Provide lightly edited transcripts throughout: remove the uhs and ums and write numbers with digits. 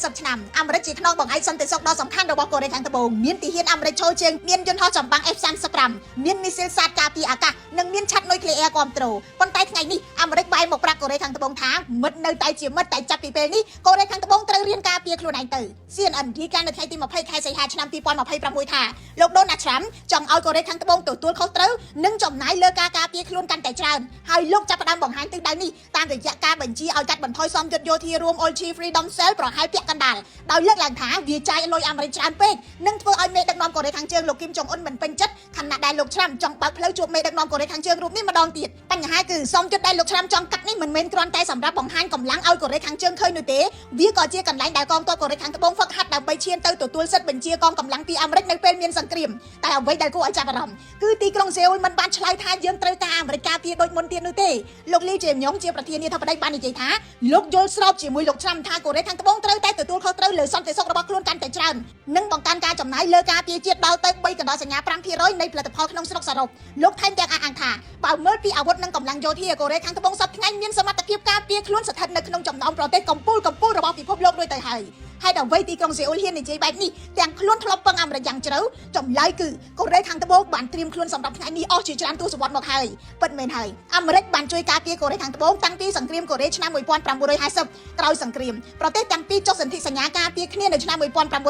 70 ឆ្នាំអាមេរិកជាខ្នងបង្ហាញសន្តិសុខដ៏សំខាន់របស់កូរ៉េខាងត្បូងមានទីហ៊ានអាមេរិកចូលជើងមានយន្តហោះចម្បាំង F-35 មានមីស៊ីលសាទការពារអាកាសនិងមានឆ័ត្រនុយក្លេអ៊ែរគ្រប់គ្រងប៉ុន្តែថ្ងៃនេះអាមេរិកបែរមកប្រាប់កូរ៉េខាងត្បូងថាមិត្តនៅតែជាមិត្តតែចាប់ពីពេលនេះកូរ៉េខាងត្បូងត្រូវរៀនការពារខ្លួនឯងទៅ CNN រាយការណ៍នៅថ្ងៃទី20ខែសីហាឆ្នាំ2026ថាលោក Donald Trump ចង់ឲ្យកូរ៉េខាងត្បូងទទួលខុសត្រូវនិងចំណាយលើការការពារខ្លួនកាន់តែច្រើនហើយលោកចាប់ផ្ដើមបង្ហាញទិសដៅនេះតាមរយៈការបញ្ជាឲ្យកាត់បន្ថយសម្ពាធយោធារួម Olchi Freedom Cell ប្រហែលពាក់កណ្ដាលដោយលើកឡើងថាវាចាយលុយអាមេរិកច្រើនពេកនិងធ្វើឲ្យមេដឹកនាំកូរ៉េខាងជើងលោកគីមចុងអ៊ុនមិនពេញចិត្តខណៈដែលលោក Trump ចង់បើកផ្លូវជួបមេដឹកនាំកូរ៉េខាងជើងរូបនេះម្ដងទៀតបញ្ហាគឺសម្ពាធដែលលោក Trump ចង់កាត់នេះមិនមែនគ្រាន់តែសម្រាប់បង្ហាញកម្លាំងឲ្យកូរ៉េខាងជើងឃើញនោះទេវាក៏ជាកន្លែងដែលកងទ័ពកូរ៉េខាងត្បូងហ្វឹកហាត់ដើម្បីឈានទៅទទួលសិទ្ធិបញ្ជាកងកម្លាំងពីអាមេរិកនៅពេលមានសង្គ្រាមតែអ្វីដែលគួរឲ្យចាប់អារម្មណ៍គឺទីក្រុងសេអ៊ុលមិនបានឆ្លើយថាយើងត្រូវការអាមេរិកការពារដូចមុនទៀតនោះទេលោកលីជាញងជាប្រធានាធិបតីបាននិយាយថាលោកយល់ស្របជាមួយលោក Trump ថាកូរ៉េខាងត្បូងត្រូវតែទទួលខុសត្រូវលើសន្តិសុខរបស់ខ្លួនកាន់តែច្រើននិងបង្កើនការចំណាយលើការពារជាតិដល់ទៅ3កណ្ដាលសញ្ញា 5% នៃផលិតផលក្នុងស្រុកសរុបលោកថែមទាំងអះអាងថាបើមើលពីអាវុធនិងកម្លាំងយោធាកូរ៉េខាងត្បូងសប្តាហ៍ថ្ងៃមានសមត្ថភាពការពារខ្លួនស្ថិតនៅក្នុងចំណោមប្រទេសកំពូលរបស់ពិភពលោកដូចទៅហើយហើយដល់អ្វីទីក្រុងសេអ៊ុលហ៊ាននិយាយបែបនេះទាំងខ្លួនធ្លាប់ពឹងអាមេរិកយ៉ាងជ្រៅចម្លើយគឺកូរ៉េខាងត្បូងបានត្រៀមខ្លួនសម្រាប់ថ្ងៃនេះអស់ជាច្រើនទសវត្សរ៍មកហើយពិតមែនហើយអាមេរិកបានជួយការពារកូរ៉េខាងត្បូងតាំងពីសង្គ្រាមកូរ៉េឆ្នាំ1950ក្រោយសង្គ្រាមប្រទេសទាំងពីរចុះសន្ធិសញ្ញាការពារគ្នានៅឆ្នាំ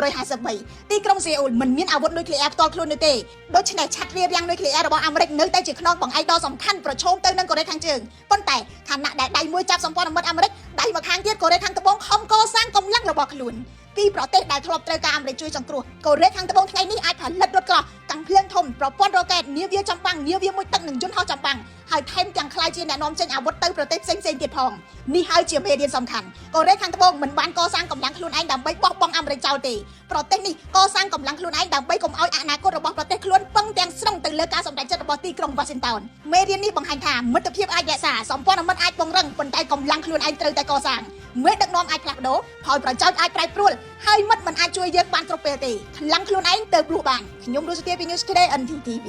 1953ទីក្រុងសេអ៊ុលមិនមានអាវុធនុយក្លេអ៊ែរផ្ទាល់ខ្លួននោះទេដូច្នេះឆ័ត្ររារាំងនុយក្លេអ៊ែររបស់អាមេរិកនៅតែជាខ្នងបង្អែកដ៏សំខាន់ប្រឈមទៅនឹងកូរ៉េខាងជើងប៉ុន្តែខណៈដែលដៃមួយចាប់សម្ព័ន្ធមិត្តអាមេរិកដៃមកខាងទៀតកូរ៉េខាងត្បូងខំកសាងកម្លាំងរបស់ខ្លួនពីប្រទេសដែលធ្លាប់ត្រូវការអាមេរិកជួយសង្គ្រោះកូរ៉េខាងត្បូងថ្ងៃនេះអាចផលិតរថក្រោះកាំងភ្លើងធំប្រព័ន្ធរ៉ុកែតនាវាចម្បាំងនាវាមួយទឹកនិងយន្តហោះចម្បាំងហើយថែមទាំងក្លាយជាអ្នកនាំចេញអាវុធទៅប្រទេសផ្សេងៗទៀតផងនេះហើយជាមេរៀនសំខាន់កូរ៉េខាងត្បូងមិនបានកសាងកម្លាំងខ្លួនឯងដើម្បីបោះបង់អាមេរិកចោលទេប្រទេសនេះកសាងកម្លាំងខ្លួនឯងដើម្បីកុំឲ្យអនាគតរបស់ប្រទេសខ្លួនពឹងទាំងស្រុងទៅលើការសម្រេចចិត្តរបស់ទីក្រុង Washington មេរៀននេះបង្ហាញថាមិត្តភាពអាចរក្សាសម្ព័ន្ធមិត្តអាចពង្រឹងប៉ុន្តែកម្លាំងខ្លួនឯងត្រូវតែកសាងមេដឹកនាំអាចផ្លាស់ប្ដូរផលប្រយោជន៍អាចប្រែប្រួលហើយមិត្តមិនអាចជួយយើងបានគ្រប់ពេលទេខ្លាំងខ្លួនឯងទៅព្រោះបានខ្ញុំរស់សទាពី News Today NTTV